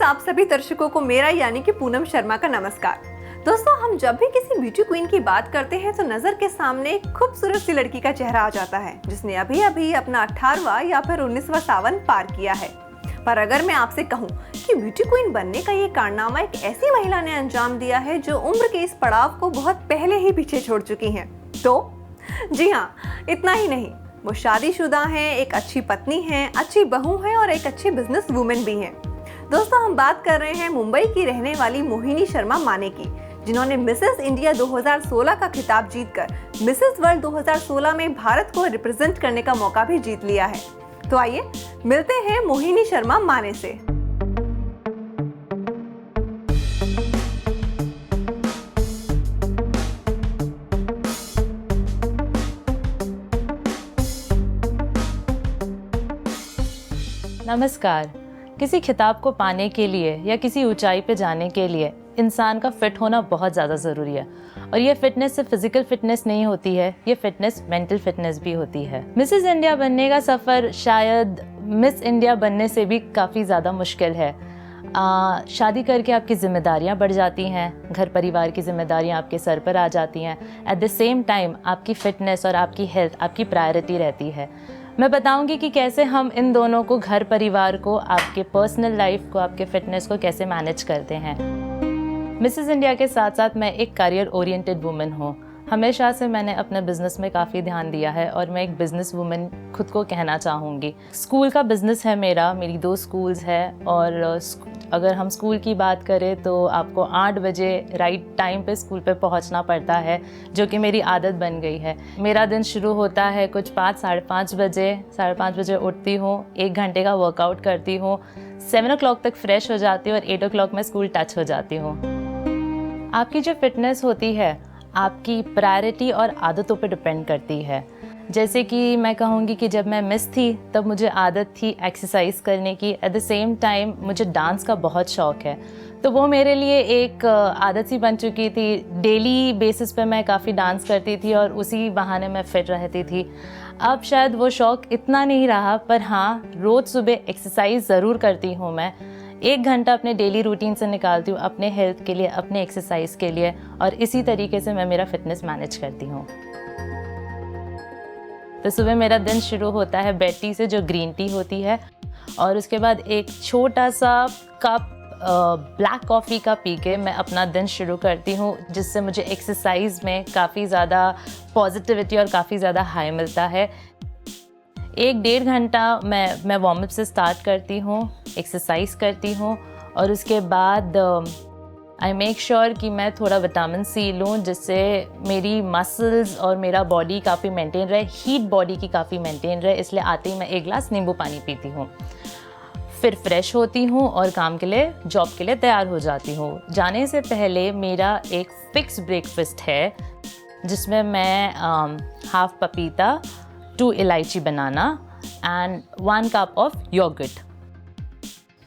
आप सभी दर्शकों को मेरा यानी कि पूनम शर्मा का नमस्कार। दोस्तों, हम जब भी किसी ब्यूटी क्वीन की बात करते हैं तो नजर के सामने एक खूबसूरत सी लड़की का चेहरा आ जाता है जिसने अभी अभी अपना 18वां या फिर 19वां सावन पार किया है। पर अगर मैं आपसे कहूं कि ब्यूटी क्वीन बनने का ये कारनामा एक ऐसी महिला ने अंजाम दिया है जो उम्र के इस पड़ाव को बहुत पहले ही पीछे छोड़ चुकी हैं, तो जी हाँ, इतना ही नहीं, वो शादीशुदा हैं, एक अच्छी पत्नी हैं, अच्छी बहू हैं और एक अच्छी बिजनेस वुमेन भी हैं। दोस्तों, हम बात कर रहे हैं मुंबई की रहने वाली मोहिनी शर्मा माने की, जिन्होंने मिसेस इंडिया 2016 का खिताब जीतकर मिसेस वर्ल्ड 2016 में भारत को रिप्रेजेंट करने का मौका भी जीत लिया है। तो आइए मिलते हैं मोहिनी शर्मा माने से। नमस्कार। किसी खिताब को पाने के लिए या किसी ऊंचाई पे जाने के लिए इंसान का फिट होना बहुत ज़्यादा ज़रूरी है और ये फिटनेस सिर्फ फिजिकल फिटनेस नहीं होती है, ये फिटनेस मेंटल फिटनेस भी होती है। मिसेस इंडिया बनने का सफ़र शायद मिस इंडिया बनने से भी काफ़ी ज़्यादा मुश्किल है। शादी करके आपकी ज़िम्मेदारियाँ बढ़ जाती हैं, घर परिवार की ज़िम्मेदारियाँ आपके सर पर आ जाती हैं। एट द सेम टाइम आपकी फ़िटनेस और आपकी हेल्थ आपकी प्रायोरिटी रहती है। मैं बताऊंगी कि कैसे हम इन दोनों को, घर परिवार को, आपके पर्सनल लाइफ को, आपके फिटनेस को कैसे मैनेज करते हैं। मिसेस इंडिया के साथ साथ मैं एक करियर ओरिएंटेड वुमन हूँ। हमेशा से मैंने अपने बिज़नेस में काफ़ी ध्यान दिया है और मैं एक बिज़नेस वुमन खुद को कहना चाहूँगी। स्कूल का बिज़नेस है मेरी 2 स्कूल्स है और अगर हम स्कूल की बात करें तो आपको 8 बजे राइट टाइम पे स्कूल पे पहुंचना पड़ता है, जो कि मेरी आदत बन गई है। मेरा दिन शुरू होता है कुछ 5-5:30 बजे। 5:30 बजे उठती हूँ, 1 घंटे का वर्कआउट करती हूँ, 7 o'clock तक फ्रेश हो जाती हूँ और 8 o'clock में स्कूल टच हो जाती हूँ। आपकी जो फिटनेस होती है आपकी प्रायोरिटी और आदतों पे डिपेंड करती है। जैसे कि मैं कहूँगी कि जब मैं मिस थी तब मुझे आदत थी एक्सरसाइज करने की। एट द सेम टाइम मुझे डांस का बहुत शौक़ है, तो वो मेरे लिए एक आदत सी बन चुकी थी। डेली बेसिस पे मैं काफ़ी डांस करती थी और उसी बहाने मैं फ़िट रहती थी। अब शायद वो शौक़ इतना नहीं रहा, पर हाँ, रोज़ सुबह एक्सरसाइज ज़रूर करती हूँ। मैं 1 घंटा अपने डेली रूटीन से निकालती हूँ अपने हेल्थ के लिए, अपने एक्सरसाइज के लिए, और इसी तरीके से मैं मेरा फिटनेस मैनेज करती हूँ। तो सुबह मेरा दिन शुरू होता है बेड टी से, जो ग्रीन टी होती है, और उसके बाद एक छोटा सा कप ब्लैक कॉफ़ी का पी के मैं अपना दिन शुरू करती हूँ, जिससे मुझे एक्सरसाइज में काफ़ी ज़्यादा पॉजिटिविटी और काफ़ी ज़्यादा हाई मिलता है। 1-1.5 घंटा मैं वार्म अप से स्टार्ट करती हूँ, एक्सरसाइज करती हूँ, और उसके बाद आई मेक श्योर कि मैं थोड़ा विटामिन सी लूँ, जिससे मेरी मसल्स और मेरा बॉडी काफ़ी मेंटेन रहे, हीट बॉडी की काफ़ी मेंटेन रहे। इसलिए आते ही मैं 1 गिलास नींबू पानी पीती हूँ। फिर फ्रेश होती हूँ और काम के लिए, जॉब के लिए तैयार हो जाती हूँ। जाने से पहले मेरा एक फिक्स ब्रेकफास्ट है, जिसमें मैं हाफ पपीता, 2 इलायची बनाना एंड 1 कप ऑफ योगर्ट।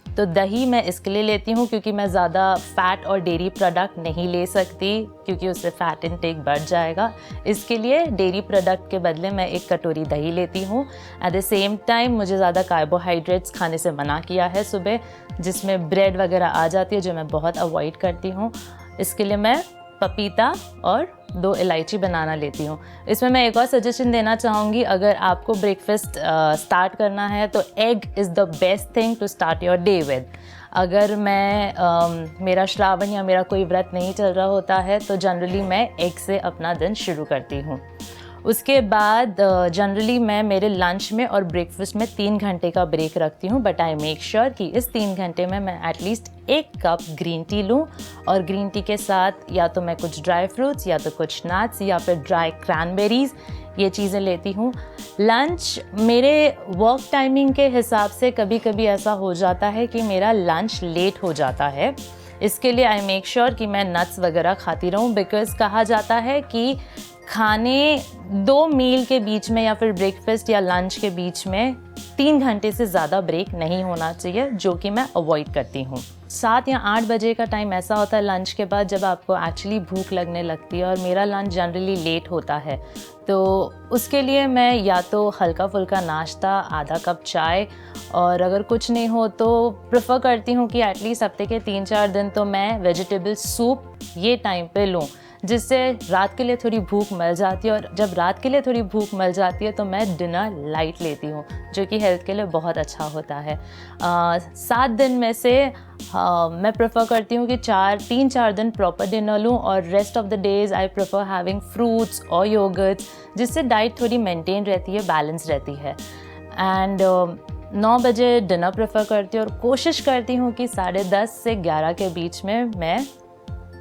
तो दही मैं इसके लिए लेती हूँ क्योंकि मैं ज़्यादा फ़ैट और डेयरी प्रोडक्ट नहीं ले सकती, क्योंकि उससे फ़ैट इनटेक बढ़ जाएगा। इसके लिए डेयरी प्रोडक्ट के बदले मैं 1 कटोरी दही लेती हूँ। एट द सेम टाइम मुझे ज़्यादा कार्बोहाइड्रेट्स खाने से मना किया है सुबह, जिसमें ब्रेड वगैरह आ जाती है, जो मैं बहुत अवॉइड करती हूँ। इसके लिए मैं पपीता और 2 इलायची बनाना लेती हूँ। इसमें मैं एक और सजेशन देना चाहूँगी, अगर आपको ब्रेकफास्ट स्टार्ट करना है तो egg is the best thing to start your day with. अगर मेरा श्रावण या मेरा कोई व्रत नहीं चल रहा होता है तो जनरली मैं एग से अपना दिन शुरू करती हूँ। उसके बाद जनरली मैं मेरे लंच में और ब्रेकफास्ट में 3 घंटे का ब्रेक रखती हूँ, बट आई मेक श्योर कि इस 3 घंटे में मैं एटलीस्ट 1 कप ग्रीन टी लूँ, और ग्रीन टी के साथ या तो मैं कुछ ड्राई फ्रूट्स या तो कुछ नट्स या फिर ड्राई क्रैनबेरीज, ये चीज़ें लेती हूँ। लंच मेरे वर्क टाइमिंग के हिसाब से कभी कभी ऐसा हो जाता है कि मेरा लंच लेट हो जाता है। इसके लिए आई मेक श्योर कि मैं नट्स वगैरह खाती रहूँ, बिकॉज़ कहा जाता है कि खाने 2 मील के बीच में या फिर ब्रेकफास्ट या लंच के बीच में 3 घंटे से ज़्यादा ब्रेक नहीं होना चाहिए, जो कि मैं अवॉइड करती हूँ। 7 या 8 बजे का टाइम ऐसा होता है लंच के बाद जब आपको एक्चुअली भूख लगने लगती है, और मेरा लंच जनरली लेट होता है, तो उसके लिए मैं या तो हल्का फुल्का नाश्ता, आधा कप चाय, और अगर कुछ नहीं हो तो प्रेफर करती हूँ कि एटलीस्ट हफ्ते के 3-4 दिन तो मैं वेजिटेबल सूप ये टाइम पे लूँ, जिससे रात के लिए थोड़ी भूख मिल जाती है। और जब रात के लिए थोड़ी भूख मिल जाती है तो मैं डिनर लाइट लेती हूँ, जो कि हेल्थ के लिए बहुत अच्छा होता है। 7 दिन में से मैं प्रेफर करती हूँ कि 3-4 दिन प्रॉपर डिनर लूँ, और rest of the days I prefer having fruits और योगर्ट्स, जिससे डाइट थोड़ी मेंटेन रहती है, बैलेंस रहती है। एंड 9 बजे डिनर प्रेफर करती हूँ, और कोशिश करती हूँ कि 10:30 से 11 के बीच में मैं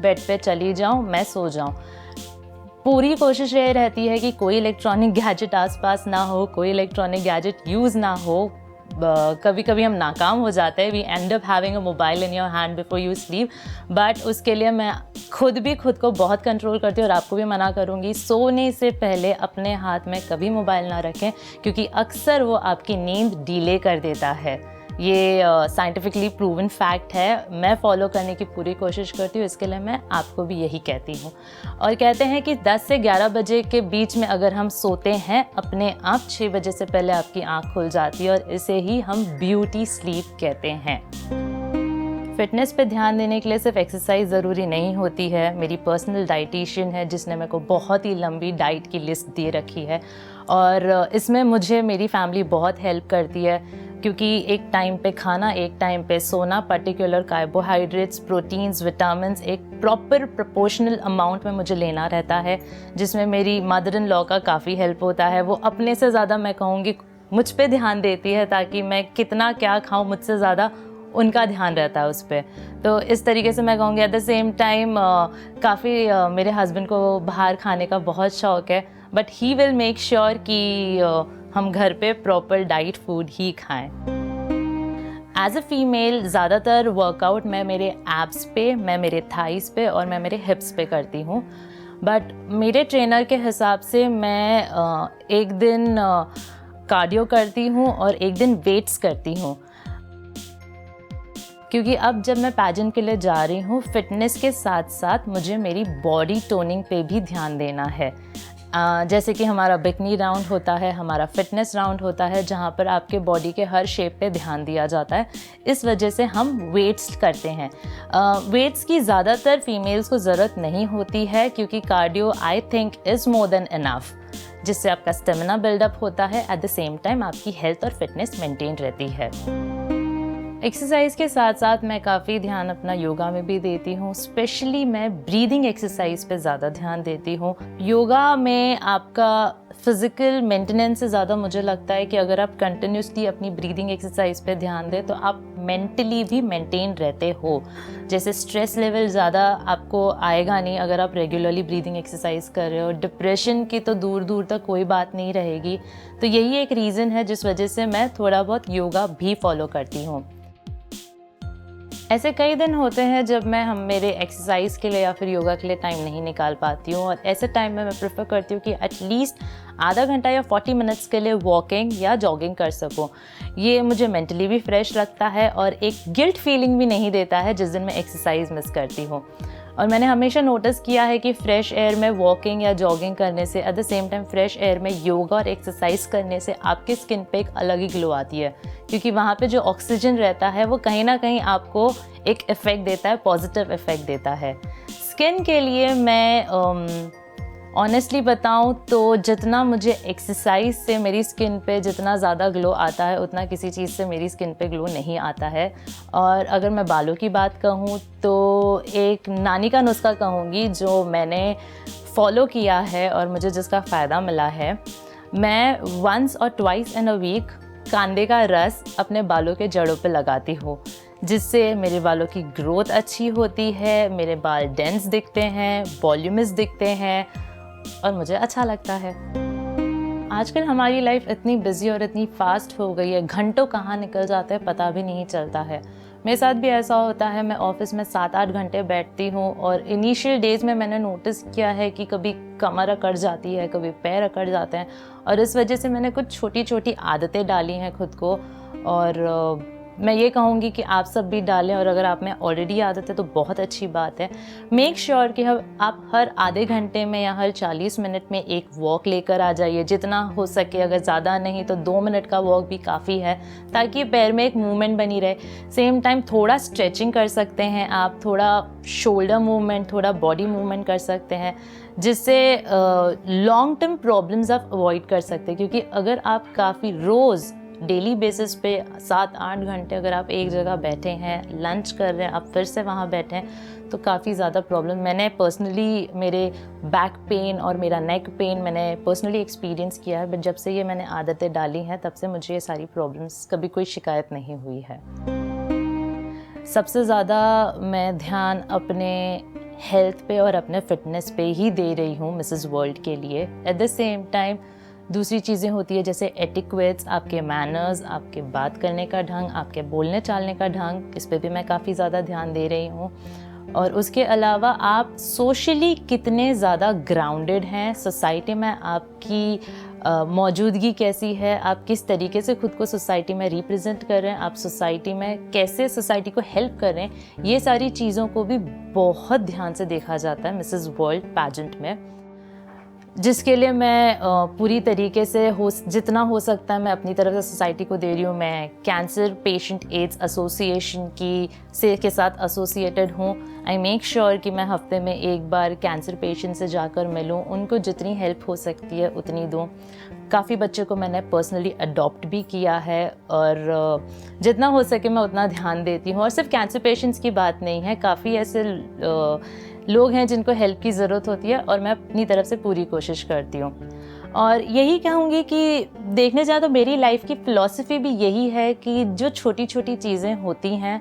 बेड पे चली जाऊँ, मैं सो जाऊँ। पूरी कोशिश ये रहती है कि कोई इलेक्ट्रॉनिक गैजेट आसपास ना हो, कोई इलेक्ट्रॉनिक गैजेट यूज़ ना हो। कभी कभी हम नाकाम हो जाते हैं, we end up having a mobile in your hand before you sleep, but उसके लिए मैं खुद को बहुत कंट्रोल करती हूँ, और आपको भी मना करूँगी, सोने से पहले अपने हाथ में कभी मोबाइल ना रखें, क्योंकि अक्सर वो आपकी नींद डिले कर देता है। ये साइंटिफिकली प्रूवन फैक्ट है, मैं फॉलो करने की पूरी कोशिश करती हूँ, इसके लिए मैं आपको भी यही कहती हूँ। और कहते हैं कि 10 से 11 बजे के बीच में अगर हम सोते हैं, अपने आप 6 बजे से पहले आपकी आँख खुल जाती है, और इसे ही हम ब्यूटी स्लीप कहते हैं। फिटनेस पे ध्यान देने के लिए सिर्फ एक्सरसाइज ज़रूरी नहीं होती है। मेरी पर्सनल डाइटिशियन है जिसने मेरे को बहुत ही लंबी डाइट की लिस्ट दे रखी है, और इसमें मुझे मेरी फैमिली बहुत हेल्प करती है, क्योंकि एक टाइम पे खाना, एक टाइम पे सोना, पर्टिकुलर कार्बोहाइड्रेट्स, प्रोटीन्स, विटामिन्स एक प्रॉपर प्रोपोर्शनल अमाउंट में मुझे लेना रहता है, जिसमें मेरी मदर इन लॉ का काफ़ी हेल्प होता है। वो अपने से ज़्यादा मैं कहूँगी मुझ पे ध्यान देती है, ताकि मैं कितना क्या खाऊँ, मुझसे ज़्यादा उनका ध्यान रहता है उस पर। तो इस तरीके से मैं कहूँगी। एट द सेम टाइम काफ़ी मेरे हस्बैंड को बाहर खाने का बहुत शौक़ है, but he will make sure कि हम घर पे प्रॉपर डाइट फूड ही खाएं। एज अ फीमेल ज़्यादातर वर्कआउट मैं मेरे एब्स पे, मैं मेरे थाइस पे और मैं मेरे हिप्स पे करती हूँ, बट मेरे ट्रेनर के हिसाब से मैं एक दिन कार्डियो करती हूँ और एक दिन वेट्स करती हूँ, क्योंकि अब जब मैं पैजेंट के लिए जा रही हूँ, फिटनेस के साथ साथ मुझे मेरी बॉडी टोनिंग पे भी ध्यान देना है। जैसे कि हमारा बिकनी राउंड होता है, हमारा फिटनेस राउंड होता है, जहाँ पर आपके बॉडी के हर शेप पे ध्यान दिया जाता है। इस वजह से हम वेट्स करते हैं। वेट्स की ज़्यादातर फीमेल्स को ज़रूरत नहीं होती है, क्योंकि cardio I think is more than enough, जिससे आपका स्टेमिना बिल्डअप होता है, एट द सेम टाइम आपकी हेल्थ और फिटनेस मेंटेन रहती है। एक्सरसाइज के साथ साथ मैं काफ़ी ध्यान अपना योगा में भी देती हूँ। स्पेशली मैं ब्रीदिंग एक्सरसाइज पे ज़्यादा ध्यान देती हूँ। योगा में आपका फिज़िकल मेंटेनेंस से ज़्यादा मुझे लगता है कि अगर आप कंटिन्यूसली अपनी ब्रीदिंग एक्सरसाइज पे ध्यान दें तो आप मेंटली भी मेंटेन रहते हो। जैसे स्ट्रेस लेवल ज़्यादा आपको आएगा नहीं अगर आप रेगुलरली ब्रीदिंग एक्सरसाइज कर रहे हो। डिप्रेशन की तो दूर दूर तक कोई बात नहीं रहेगी। तो यही एक रीज़न है जिस वजह से मैं थोड़ा बहुत योगा भी फॉलो करती हूँ। ऐसे कई दिन होते हैं जब मैं मेरे एक्सरसाइज के लिए या फिर योगा के लिए टाइम नहीं निकाल पाती हूँ, और ऐसे टाइम में मैं प्रेफर करती हूँ कि एटलीस्ट आधा घंटा या 40 मिनट्स के लिए वॉकिंग या जॉगिंग कर सकूँ। ये मुझे मेंटली भी फ्रेश रखता है और एक गिल्ट फीलिंग भी नहीं देता है जिस दिन मैं एक्सरसाइज मिस करती हूँ। और मैंने हमेशा नोटिस किया है कि फ्रेश एयर में वॉकिंग या जॉगिंग करने से, at the same time fresh air में योगा और एक्सरसाइज करने से आपके स्किन पे एक अलग ही ग्लो आती है, क्योंकि वहाँ पे जो ऑक्सीजन रहता है वो कहीं ना कहीं आपको एक इफ़ेक्ट देता है, पॉजिटिव इफ़ेक्ट देता है। स्किन के लिए मैं ऑनेस्टली बताऊं तो जितना मुझे एक्सरसाइज से मेरी स्किन पे जितना ज़्यादा ग्लो आता है उतना किसी चीज़ से मेरी स्किन पे ग्लो नहीं आता है। और अगर मैं बालों की बात कहूँ तो एक नानी का नुस्खा कहूँगी जो मैंने फॉलो किया है और मुझे जिसका फ़ायदा मिला है। मैं वंस और ट्वाइस इन अ वीक कांदे का रस अपने बालों के जड़ों पे लगाती हूँ, जिससे मेरे बालों की ग्रोथ अच्छी होती है, मेरे बाल डेंस दिखते हैं, वॉल्यूमस दिखते हैं और मुझे अच्छा लगता है। आजकल हमारी लाइफ इतनी बिजी और इतनी फास्ट हो गई है, घंटों कहाँ निकल जाते हैं पता भी नहीं चलता है। मेरे साथ भी ऐसा होता है, मैं ऑफिस में 7-8 घंटे बैठती हूँ और इनिशियल डेज़ में मैंने नोटिस किया है कि कभी कमर अकड़ जाती है, कभी पैर अकड़ जाते हैं, और इस वजह से मैंने कुछ छोटी छोटी आदतें डाली हैं खुद को, और मैं ये कहूँगी कि आप सब भी डालें, और अगर आप में ऑलरेडी आदत है तो बहुत अच्छी बात है। मेक श्योर कि आप हर आधे घंटे में या हर 40 मिनट में एक वॉक लेकर आ जाइए, जितना हो सके। अगर ज़्यादा नहीं तो 2 मिनट का वॉक भी काफ़ी है, ताकि पैर में एक मूवमेंट बनी रहे। सेम टाइम थोड़ा स्ट्रेचिंग कर सकते हैं आप, थोड़ा शोल्डर मूवमेंट, थोड़ा बॉडी मूवमेंट कर सकते हैं, जिससे लॉन्ग टर्म प्रॉब्लम्स आप अवॉइड कर सकते हैं। क्योंकि अगर आप काफ़ी रोज़ डेली बेसिस पे 7-8 घंटे अगर आप एक जगह बैठे हैं, लंच कर रहे हैं, आप फिर से वहाँ बैठे हैं, तो काफ़ी ज़्यादा प्रॉब्लम, मैंने पर्सनली मेरे बैक पेन और मेरा नेक पेन मैंने पर्सनली एक्सपीरियंस किया है। बट जब से ये मैंने आदतें डाली हैं तब से मुझे ये सारी प्रॉब्लम्स, कभी कोई शिकायत नहीं हुई है। सबसे ज़्यादा मैं ध्यान अपने हेल्थ पे और अपने फिटनेस पे ही दे रही हूँ मिसेस वर्ल्ड के लिए। एट द सेम टाइम दूसरी चीज़ें होती है, जैसे एटिक्वेट्स, आपके मैनर्स, आपके बात करने का ढंग, आपके बोलने चालने का ढंग, इस पे भी मैं काफ़ी ज़्यादा ध्यान दे रही हूँ। और उसके अलावा आप सोशली कितने ज़्यादा ग्राउंडेड हैं, सोसाइटी में आपकी मौजूदगी कैसी है, आप किस तरीके से खुद को सोसाइटी में रिप्रेजेंट कर रहे हैं, आप सोसाइटी में कैसे सोसाइटी को हेल्प कर रहे हैं, ये सारी चीज़ों को भी बहुत ध्यान से देखा जाता है मिसेस वर्ल्ड पैजेंट में, जिसके लिए मैं पूरी तरीके से जितना हो सकता है मैं अपनी तरफ से सोसाइटी को दे रही हूँ। मैं कैंसर पेशेंट एड्स एसोसिएशन के साथ एसोसिएटेड हूँ। आई मेक श्योर कि मैं हफ्ते में एक बार कैंसर पेशेंट से जाकर मिलूँ, उनको जितनी हेल्प हो सकती है उतनी दूँ। काफ़ी बच्चों को मैंने पर्सनली अडॉप्ट भी किया है, और जितना हो सके मैं उतना ध्यान देती हूँ। और सिर्फ कैंसर पेशेंट्स की बात नहीं है, काफ़ी ऐसे लोग हैं जिनको हेल्प की ज़रूरत होती है, और मैं अपनी तरफ से पूरी कोशिश करती हूँ। और यही कहूँगी कि देखने जाए तो मेरी लाइफ की फ़िलॉसफी भी यही है कि जो छोटी छोटी चीज़ें होती हैं,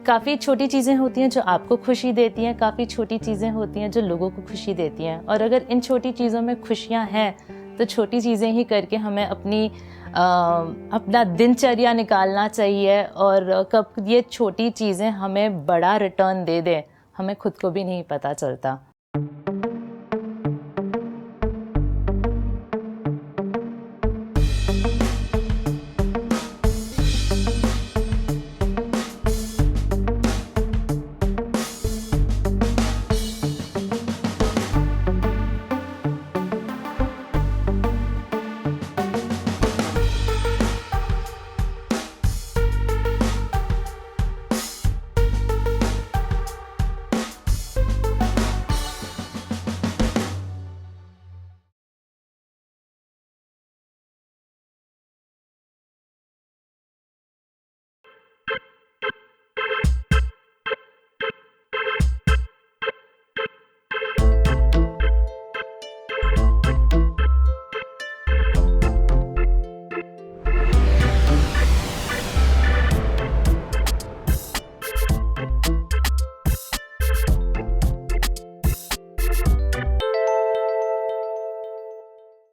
काफ़ी छोटी चीज़ें होती हैं जो आपको खुशी देती हैं, काफ़ी छोटी चीज़ें होती हैं जो लोगों को खुशी देती हैं। और अगर इन छोटी चीज़ों में खुशियाँ हैं तो छोटी चीज़ें ही करके हमें अपना दिनचर्या निकालना चाहिए। और कब ये छोटी चीज़ें हमें बड़ा रिटर्न दे दें, हमें खुद को भी नहीं पता चलता।